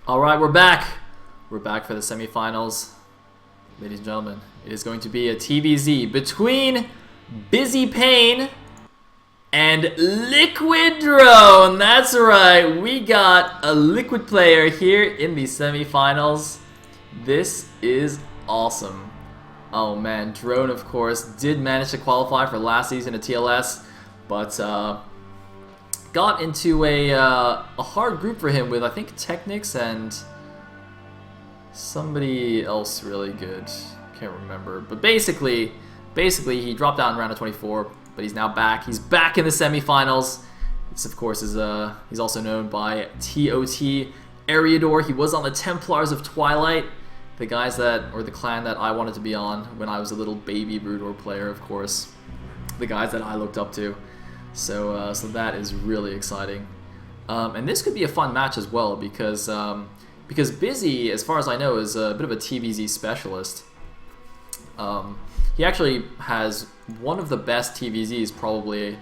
Alright, we're back. We're back for the semifinals. Ladies and gentlemen, it is going to be a TVZ between Bizzy Payne and Liquid Drone. That's right, we got a Liquid player here in the semifinals. This is awesome. Oh man, Drone of course did manage to qualify for last season at TLS, but got into a hard group for him with, I think, Technics and somebody else really good. Can't remember. But basically he dropped out in round of 24, but he's now back. He's back in the semifinals. This, of course, is he's also known by TOT Eriador. He was on the Templars of Twilight, the guys that, or the clan that I wanted to be on when I was a little baby Broodor player, of course. The guys that I looked up to. So that is really exciting, and this could be a fun match as well because Bizzy, as far as I know, is a bit of a TVZ specialist. He actually has one of the best TVZs probably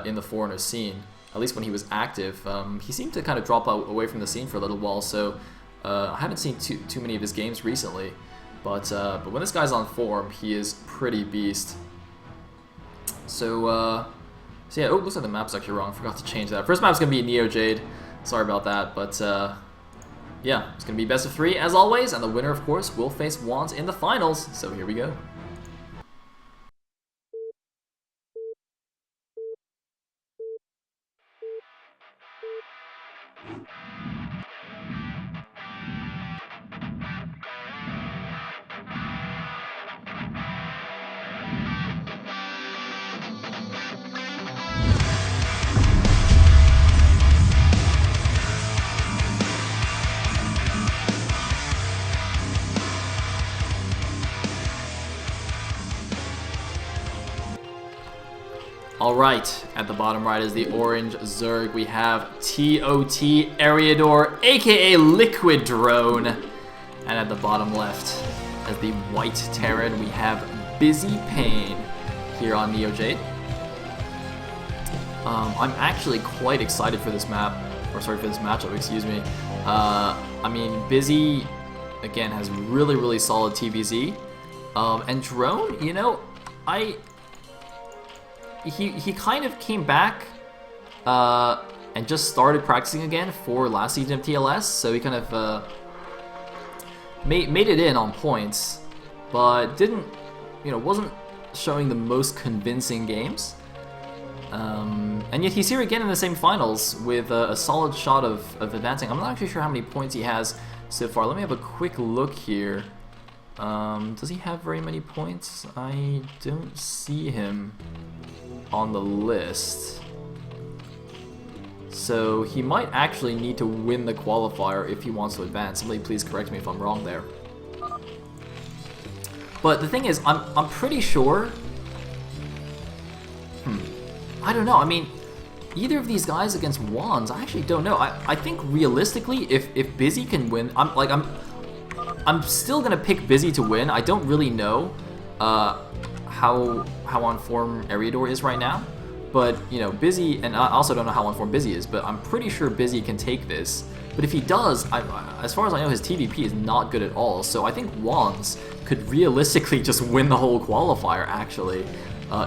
in the foreigner scene, at least when he was active. He seemed to kind of drop away from the scene for a little while, so I haven't seen too many of his games recently. But when this guy's on form, he is pretty beast. So yeah, oh, looks like the map's actually wrong. Forgot to change that. First map's going to be Neo Jade. Sorry about that, but yeah, it's going to be best of 3 as always, and the winner, of course, will face Wands in the finals. So here we go. Alright, at the bottom right is the orange Zerg. We have TOT Eriador, aka Liquid Drone. And at the bottom left, as the white Terran, we have Bizzy Payne here on Neo Jade. I'm actually quite excited for this map, or sorry, for this matchup, excuse me. I mean, Bizzy, again, has really solid TVZ. And Drone, you know, He kind of came back and just started practicing again for last season of TLS, so he kind of made it in on points, but didn't, you know, wasn't showing the most convincing games. And yet he's here again in the semifinals with a solid shot of advancing. I'm not actually sure how many points he has so far. Let me have a quick look here. Does he have very many points? I don't see him on the list. So he might actually need to win the qualifier if he wants to advance. Somebody please correct me if I'm wrong there. But the thing is, I'm pretty sure... I don't know, I mean, either of these guys against Wands, I actually don't know. I think realistically, if Bizzy can win, I'm still gonna pick Bizzy to win. I don't really know how on form Eriador is right now, but you know, Bizzy, and I also don't know how on form Bizzy is, but I'm pretty sure Bizzy can take this. But if he does, as far as I know, his TVP is not good at all. So I think Wands could realistically just win the whole qualifier actually,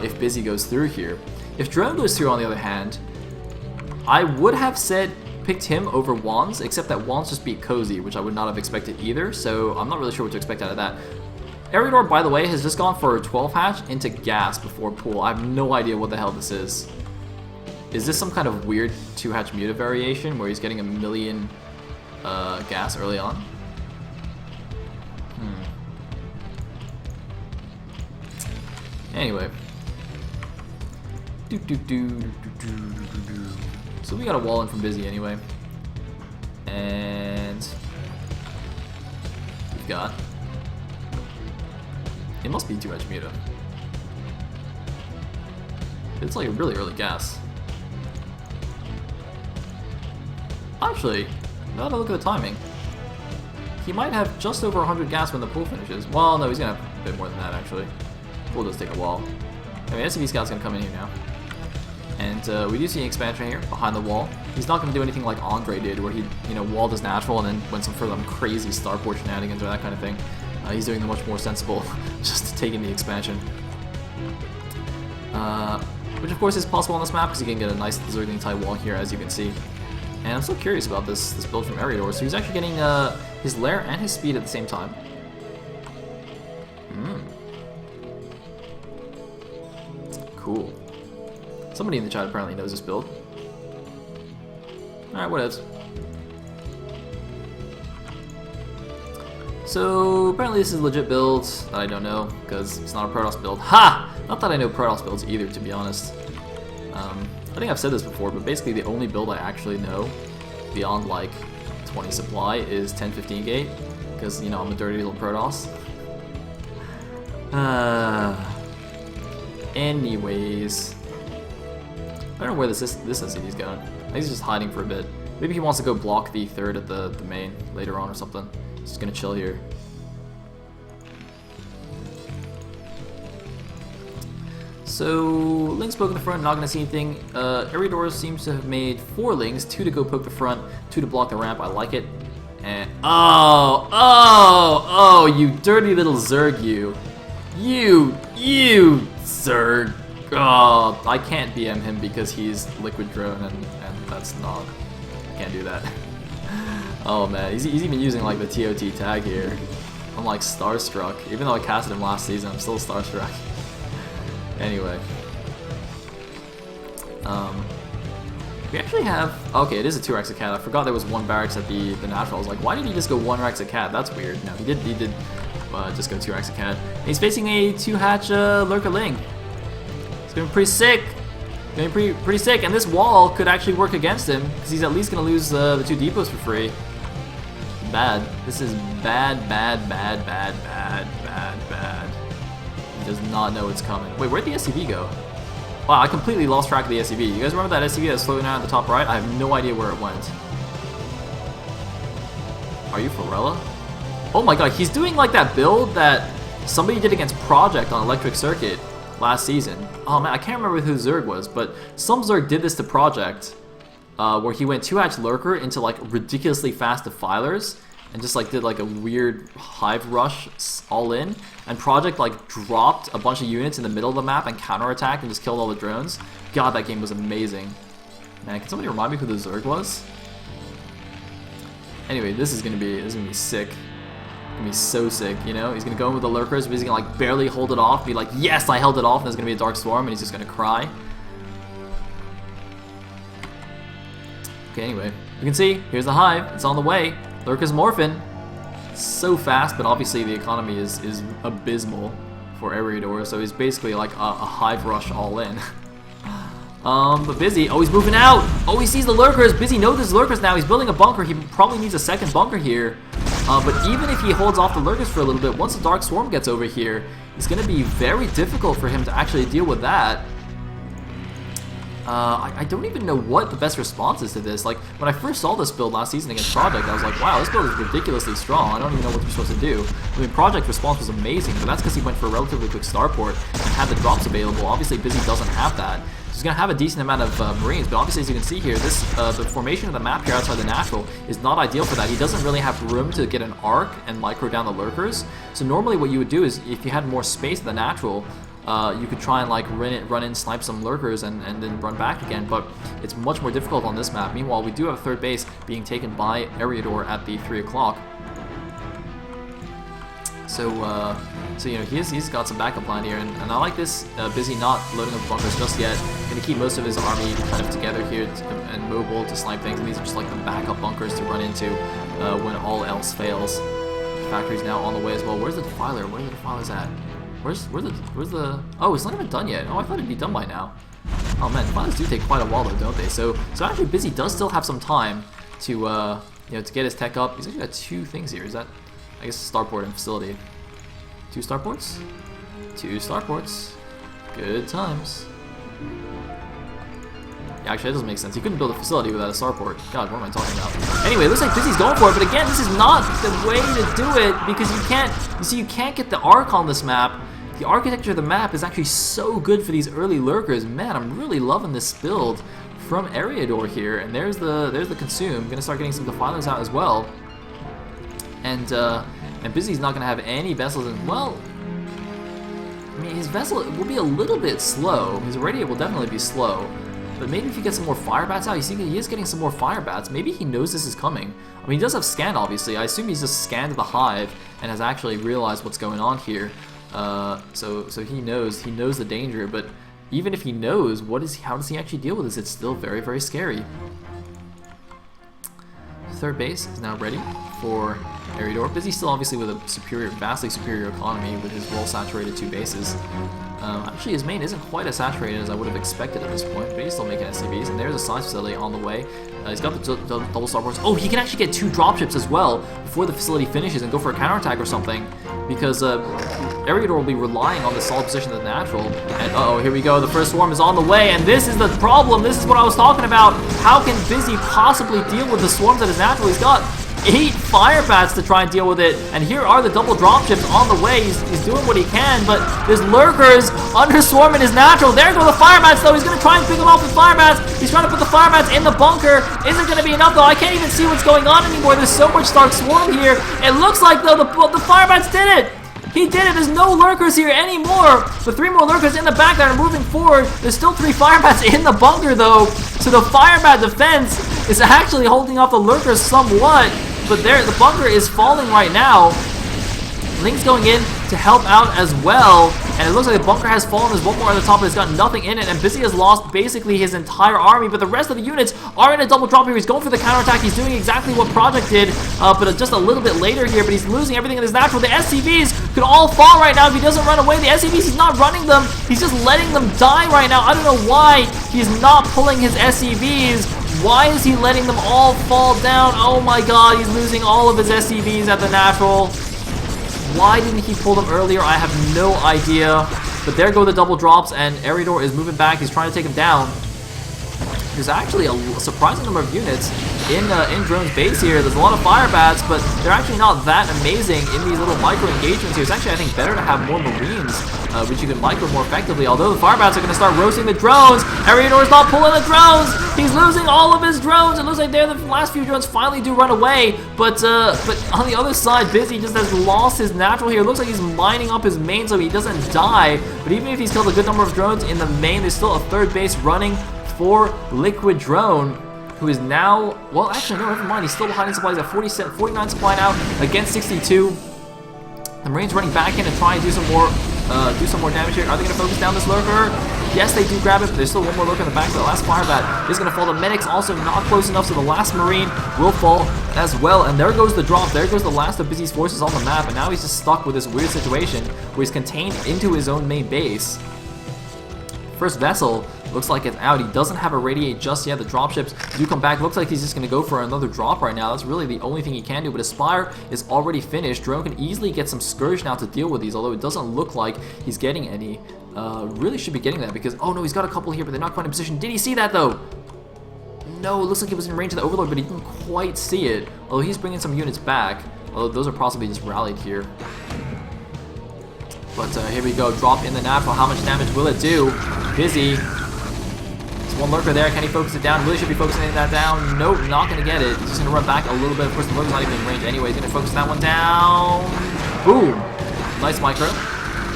if Bizzy goes through here. If Drone goes through, on the other hand, I would have picked him over Wands, except that Wands just beat Cozy, which I would not have expected either, so I'm not really sure what to expect out of that. Eriador, by the way, has just gone for a 12 hatch into gas before pool. I have no idea what the hell this is. Is this some kind of weird 2-hatch muta variation where he's getting a million gas early on? Anyway. So we got a wall in from Bizzy anyway. And we've got... It must be 2-hatch muta. It's like a really early gas. Actually, now that I look at the timing, he might have just over 100 gas when the pool finishes. Well, no, he's gonna have a bit more than that actually. Pool does take a while. Anyway, SCV Scout's gonna come in here now. And we do see an expansion here behind the wall. He's not going to do anything like Andre did, where he, walled his natural and then went for some crazy starport shenanigans or that kind of thing. He's doing the much more sensible, just taking the expansion. Which of course is possible on this map because you can get a nice Zergling type wall here, as you can see. And I'm still curious about this build from Eriador. So he's actually getting his lair and his speed at the same time. Cool. Somebody in the chat apparently knows this build. Alright, whatevs. So apparently this is a legit build that I don't know because it's not a Protoss build. Ha! Not that I know Protoss builds either, to be honest. I think I've said this before, but basically the only build I actually know beyond like 20 supply is 10-15 gate because I'm a dirty little Protoss. Anyways, I don't know where this SCD's going. I think he's just hiding for a bit. Maybe he wants to go block the third at the main later on or something. He's just gonna chill here. So, Lings poke in the front, not gonna see anything. Eriador seems to have made 4 Lings, 2 to go poke the front, 2 to block the ramp. I like it. And oh, you dirty little Zerg, you Zerg. Oh, I can't BM him because he's Liquid Drone, and that's not. I can't do that. Oh man, he's even using like the TOT tag here. I'm like starstruck. Even though I casted him last season, I'm still starstruck. Anyway. We actually have... Okay, it is a 2 Rex a cat. I forgot there was 1 barracks at the natural. I was like, why did he just go 1 Rex a cat? That's weird. No, he did just go 2 Rex a cat. And he's facing a 2-hatch Lurker Ling. It's gonna be pretty sick. Gonna be pretty sick. And this wall could actually work against him because he's at least gonna lose the 2 depots for free. Bad. This is bad. He does not know it's coming. Wait, where'd the SCV go? Wow, I completely lost track of the SCV. You guys remember that SCV that's floating around at the top right? I have no idea where it went. Are you Forella? Oh my god, he's doing like that build that somebody did against Project on Electric Circuit last season. Oh man, I can't remember who Zerg was, but some Zerg did this to Project, where he went 2-hatch Lurker into like ridiculously fast defilers, and just like did like a weird hive rush all in, and Project like dropped a bunch of units in the middle of the map and counterattacked and just killed all the drones. God, that game was amazing. Man, can somebody remind me who the Zerg was? Anyway, this is gonna be sick. It's gonna be so sick, He's gonna go in with the Lurkers, but he's gonna like barely hold it off, be like, yes, I held it off, and there's gonna be a Dark Swarm, and he's just gonna cry. Okay, anyway, you can see, here's the hive, it's on the way. Lurker's morphin'. So fast, but obviously the economy is abysmal for Eriador, so he's basically like a hive rush all in. But Bizzy, oh, he's moving out! Oh, he sees the Lurkers! Bizzy knows there's Lurkers now, he's building a bunker, he probably needs a second bunker here. But even if he holds off the Lurkers for a little bit, once the Dark Swarm gets over here, it's gonna be very difficult for him to actually deal with that. I don't even know what the best response is to this. Like, when I first saw this build last season against Project, I was like, wow, this build is ridiculously strong. I don't even know what they're supposed to do. I mean, Project's response was amazing, but that's because he went for a relatively quick starport and had the drops available. Obviously, Bizzy doesn't have that. He's going to have a decent amount of Marines, but obviously, as you can see here, this the formation of the map here outside the natural is not ideal for that. He doesn't really have room to get an arc and micro down the Lurkers. So normally what you would do is, if you had more space at the natural, you could try and like run in, snipe some Lurkers, and then run back again, but it's much more difficult on this map. Meanwhile, we do have a third base being taken by Eriador at the 3 o'clock. So he's got some backup plan here, and I like this Bizzy not loading up bunkers just yet. Going to keep most of his army kind of together here and mobile to snipe things, and these are just like the backup bunkers to run into when all else fails. The factory's now on the way as well. Where's the defiler? Where are the defilers at? Where's the... Oh, it's not even done yet. Oh, I thought it'd be done by now. Oh man, defilers do take quite a while though, don't they? So actually Bizzy does still have some time to to get his tech up. He's actually got 2 things here. Is that, I guess, starport and facility. 2 starports? 2 starports. Good times. Yeah, actually, that doesn't make sense. He couldn't build a facility without a starport. God, what am I talking about? Anyway, it looks like Bizzy's going for it, but again, this is not the way to do it because you can't get the arc on this map The architecture of the map is actually so good for these early lurkers. Man, I'm really loving this build from Eriador here. And there's the Consume. Gonna start getting some Defilers out as well. And Bizzy's not gonna have any vessels in. Well, I mean, his vessel will be a little bit slow. His Radiate will definitely be slow. But maybe if you get some more Fire Bats out, you see he is getting some more Fire Bats. Maybe he knows this is coming. I mean, he does have Scan, obviously. I assume he's just scanned the hive and has actually realized what's going on here. So he knows the danger. But even if he knows, how does he actually deal with this? It's still very, very scary. Third base is now ready for Eriador. Bizzy still obviously with a vastly superior economy with his well-saturated 2 bases. Actually, his main isn't quite as saturated as I would have expected at this point, but he's still making SCVs, and there's a science facility on the way. He's got the double starboards. Oh, he can actually get 2 dropships as well before the facility finishes and go for a counterattack or something, because Eriador will be relying on the solid position of the natural. And uh-oh, here we go. The first swarm is on the way, and this is the problem. This is what I was talking about. How can Bizzy possibly deal with the swarms that is natural? He's got 8 Fire Bats to try and deal with it, and here are the double dropships on the way. He's doing what he can, but there's lurkers under swarming his natural. There go the Fire Bats, though. He's going to try and pick them off with Fire Bats. He's trying to put the Fire Bats in the bunker. Isn't going to be enough, though. I can't even see what's going on anymore. There's so much Stark Swarm here. It looks like, though, the Fire Bats did it. He did it. There's no lurkers here anymore. The 3 more lurkers in the back that are moving forward. There's still 3 Fire Bats in the bunker, though. So the Fire Bat defense is actually holding off the lurkers somewhat. But there, the bunker is falling right now. Link's going in to help out as well. And it looks like the bunker has fallen. There's one more at the top, but it's got nothing in it. And Bizzy has lost basically his entire army. But the rest of the units are in a double drop here. He's going for the counterattack. He's doing exactly what Project did, but just a little bit later here. But he's losing everything in his natural. The SCVs could all fall right now if he doesn't run away. The SCVs, he's not running them. He's just letting them die right now. I don't know why he's not pulling his SCVs. Why is he letting them all fall down? Oh my god, he's losing all of his SCVs at the natural. Why didn't he pull them earlier? I have no idea. But there go the double drops, and Eriador is moving back. He's trying to take him down. There's actually a surprising number of units in Drone's base here. There's a lot of Fire Bats, but they're actually not that amazing in these little micro engagements here. It's actually, I think, better to have more Marines, which you can micro more effectively. Although the Fire Bats are going to start roasting the drones. Eriador's not pulling the drones. He's losing all of his drones. It looks like the last few drones finally do run away. But on the other side, Bizzy just has lost his natural here. It looks like he's mining up his main so he doesn't die. But even if he's killed a good number of drones in the main, there's still a 3rd base running for Liquid Drone, who is now, well, actually, no, never mind. He's still behind in supplies at 49 supply now against 62. The Marines running back in and trying to do some more damage here. Are they going to focus down this lurker? Yes, they do grab it, but there's still one more lurker in the back. So the last Fire Bat is going to fall. The Medic's also not close enough, so the last Marine will fall as well. And there goes the drop. There goes the last of Bizzy's forces on the map. And now he's just stuck with this weird situation where he's contained into his own main base. First vessel looks like it's out. He doesn't have a Radiate just yet. The dropships do come back. Looks like he's just going to go for another drop right now. That's really the only thing he can do. But Aspire is already finished. Drone can easily get some Scourge now to deal with these, although it doesn't look like he's getting any. Really should be getting that because, oh no, he's got a couple here, but they're not quite in position. Did he see that though? No, it looks like he was in range of the Overlord, but he didn't quite see it. Although he's bringing some units back. Although those are possibly just rallied here. But here we go. Drop in the natural. How much damage will it do? Bizzy. There's one lurker there. Can he focus it down? Really should be focusing that down. Nope, not going to get it. He's just going to run back a little bit. Of course, the lurker's not even in range anyway. He's going to focus that one down. Boom. Nice micro.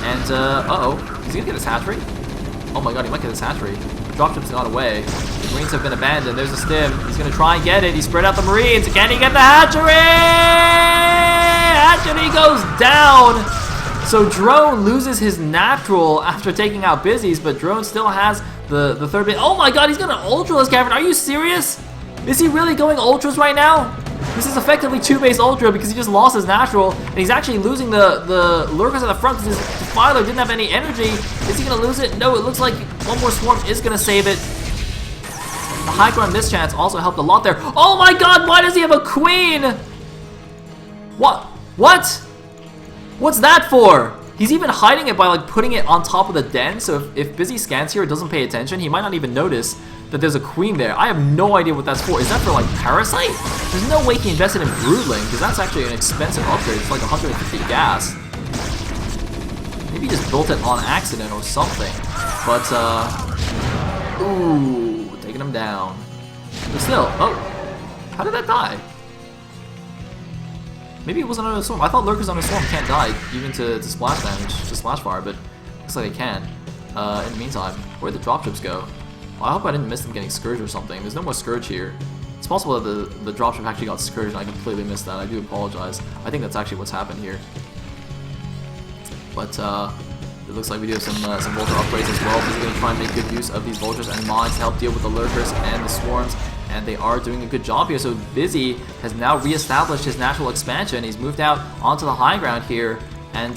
And, uh-oh. Is he going to get his hatchery? Oh my god, he might get his hatchery. Dropship's gone away. The Marines have been abandoned. There's a stim. He's going to try and get it. He spread out the Marines. Can he get the hatchery? Hatchery goes down. So Drone loses his natural after taking out Bizzy's, but Drone still has the 3rd base. Oh my god, he's got an Ultraless Cavern. Are you serious? Is he really going Ultras right now? This is effectively 2-base Ultra because he just lost his natural, and he's actually losing the lurkers at the front because his Defiler didn't have any energy. Is he going to lose it? No, it looks like one more Swarm is going to save it. The high ground mischance also helped a lot there. Oh my god, why does he have a Queen? What? What? What's that for? He's even hiding it by like putting it on top of the den, so if Bizzy scans here and doesn't pay attention, he might not even notice that there's a Queen there. I have no idea what that's for. Is that for like Parasite? There's no way he invested in Broodling, because that's actually an expensive upgrade. It's like 150 gas. Maybe he just built it on accident or something. But, ooh, taking him down. But still, oh, how did that die? Maybe it wasn't under the storm. I thought lurkers under storm can't die even to splash damage, to splash fire, but looks like they can. In the meantime, where'd the dropships go? Well, I hope I didn't miss them getting Scourge or something. There's no more Scourge here. It's possible that the dropship actually got Scourge and I completely missed that. I do apologize. I think that's actually what's happened here. But it looks like we do have some Vulture upgrades as well. We're going to try and make good use of these Vultures and Mines to help deal with the Lurkers and the Swarms. And they are doing a good job here. So Bizzy has now re-established his natural expansion. He's moved out onto the high ground here. And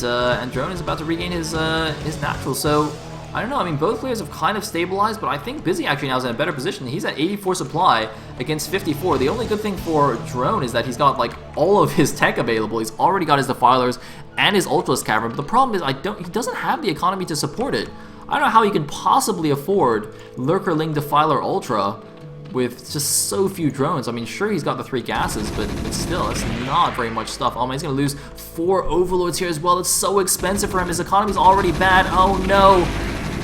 Drone is about to regain his natural. So I don't know, I mean, both players have kind of stabilized, but I think Bizzy actually now is in a better position. He's at 84 supply against 54. The only good thing for Drone is that he's got, like, all of his tech available. He's already got his Defilers and his Ultralisk Cavern, but the problem is he doesn't have the economy to support it. I don't know how he can possibly afford Lurkerling Defiler Ultra with just so few drones. I mean, sure, he's got the 3 gases, but still, it's not very much stuff. Oh man, he's going to lose 4 Overlords here as well. It's so expensive for him. His economy's already bad. Oh no!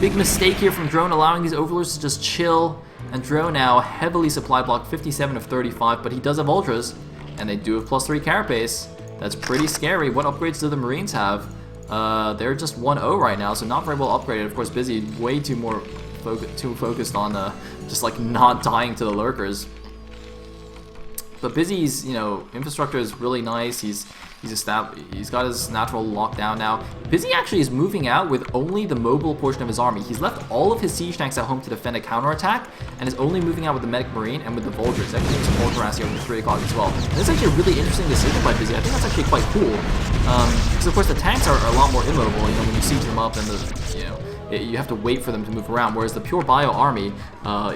Big mistake here from Drone, allowing these Overlords to just chill. And Drone now heavily supply block, 57 of 35, but he does have Ultras, and they do have +3 carapace. That's pretty scary. What upgrades do the Marines have? They're just 1-0 right now, so not very well upgraded. Of course, Bizzy way too focused on just like not dying to the Lurkers. But Bizzy's, you know, infrastructure is really nice. He's got his natural lockdown now. Bizzy actually is moving out with only the mobile portion of his army. He's left all of his siege tanks at home to defend a counterattack, and is only moving out with the medic marine and with the Vultures. He's actually doing some Ultras here over 3 o'clock as well. And this is actually a really interesting decision by Bizzy. I think that's actually quite cool. Because of course the tanks are a lot more immobile. You know, when you siege them up and you have to wait for them to move around. Whereas the pure bio army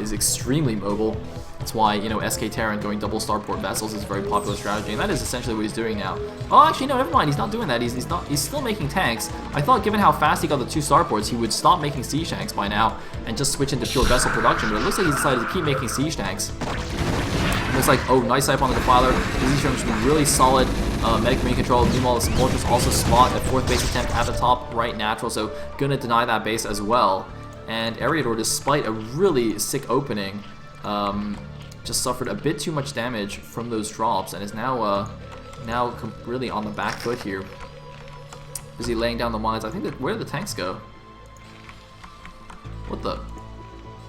is extremely mobile. That's why, you know, SK Terran going double starport vessels is a very popular strategy, and that is essentially what he's doing now. Oh, actually, no, never mind. He's not doing that. He's still making tanks. I thought, given how fast he got the 2 starports, he would stop making siege tanks by now and just switch into pure vessel production. But it looks like he decided to keep making siege tanks. It looks like, oh, nice hype on the Defiler. Bizzy's showing some really solid medic marine control. Meanwhile, the Vultures also spot a 4th base attempt at the top right natural, so gonna deny that base as well. And Ariador, despite a really sick opening, just suffered a bit too much damage from those drops and is now really on the back foot here. Bizzy laying down the mines. I think that, where did the tanks go? What the?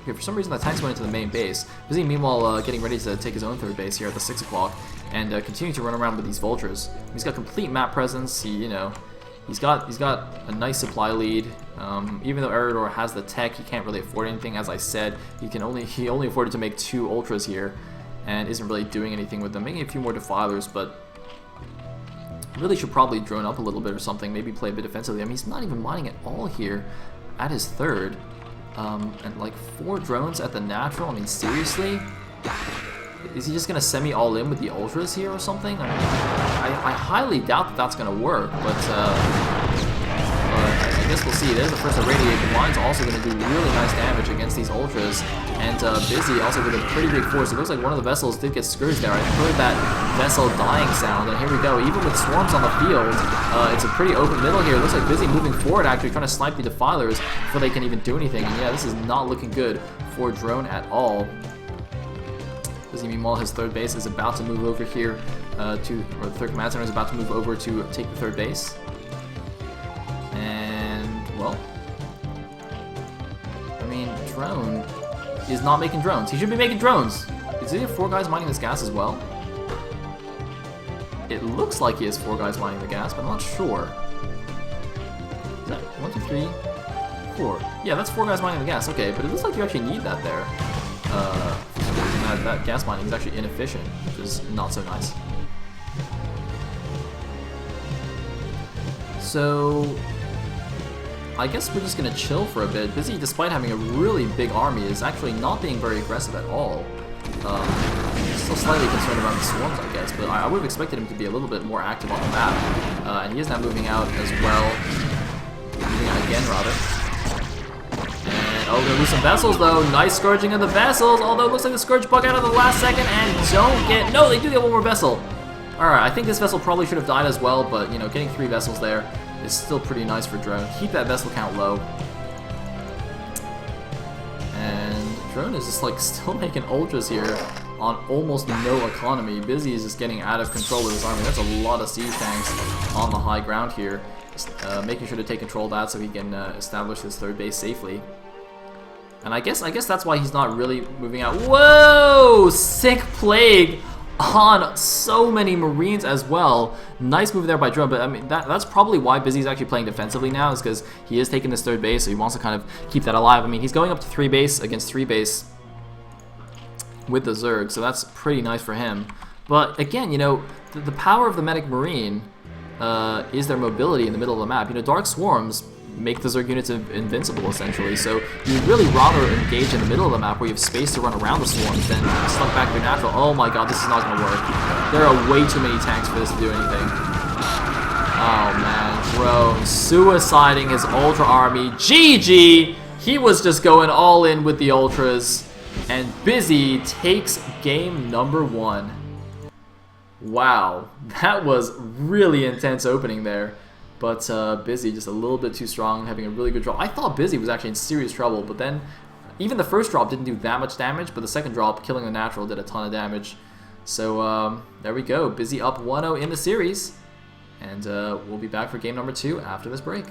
Okay, for some reason the tanks went into the main base. Bizzy meanwhile getting ready to take his own 3rd base here at the 6 o'clock and continuing to run around with these Vultures. He's got complete map presence. He's got a nice supply lead. Even though Eridor has the tech, he can't really afford anything. As I said, he only afforded to make 2 Ultras here, and isn't really doing anything with them. Making a few more Defilers, but really should probably drone up a little bit or something. Maybe play a bit defensively. I mean, he's not even mining at all here at his 3rd, and like 4 drones at the natural. I mean, seriously. Is he just going to semi all in with the Ultras here or something? I mean, I highly doubt that that's going to work, but I guess we'll see. There's the first irradiate. The mine's also going to do really nice damage against these Ultras, and Bizzy also with a pretty big force. It looks like one of the vessels did get scourged there. I heard that vessel dying sound, and here we go. Even with swarms on the field, it's a pretty open middle here. It looks like Bizzy moving forward, actually trying to snipe the Defilers before they can even do anything. And yeah, this is not looking good for Drone at all. Bizzy, meanwhile, his 3rd base is about to move over here or the 3rd command center is about to move over to take the 3rd base. And, well, I mean, Drone is not making drones. He should be making drones. Is he have 4 guys mining this gas as well? It looks like he has 4 guys mining the gas, but I'm not sure. Is that 1, 2, 3, 4? Yeah, that's 4 guys mining the gas. Okay, but it looks like you actually need that there. That gas mining is actually inefficient, which is not so nice. So I guess we're just gonna chill for a bit. Bizzy, despite having a really big army, is actually not being very aggressive at all. Still slightly concerned about the swarms, I guess, but I would have expected him to be a little bit more active on the map. And he is now moving out as well. Moving out again, rather. Oh, we're gonna lose some vessels though. Nice scourging of the vessels, although it looks like the scourge bug out of the last second and don't get... No, they do get 1 more vessel. Alright, I think this vessel probably should have died as well, but, you know, getting 3 vessels there is still pretty nice for Drone. Keep that vessel count low. And Drone is just like still making ultras here on almost no economy. Bizzy is just getting out of control of his army. That's a lot of siege tanks on the high ground here. Just, making sure to take control of that so he can establish his third base safely. And I guess that's why he's not really moving out. Whoa! Sick Plague on so many Marines as well. Nice move there by Drone, but I mean that's probably why Bizzy's actually playing defensively now, is because he is taking this third base, so he wants to kind of keep that alive. I mean, he's going up to 3 base against 3 base with the Zerg, so that's pretty nice for him. But again, you know, the power of the Medic Marine is their mobility in the middle of the map. You know, Dark Swarms make the Zerg units invincible, essentially, so you'd really rather engage in the middle of the map where you have space to run around the swarms than slunk back your natural. Oh my god, this is not going to work. There are way too many tanks for this to do anything. Oh man, Drone suiciding his Ultra army. GG! He was just going all in with the Ultras, and Bizzy takes game number 1. Wow, that was really intense opening there. But Bizzy just a little bit too strong, having a really good draw. I thought Bizzy was actually in serious trouble, but then even the first drop didn't do that much damage, but the second drop, killing the natural, did a ton of damage. So there we go, Bizzy up 1-0 in the series, and we'll be back for game number 2 after this break.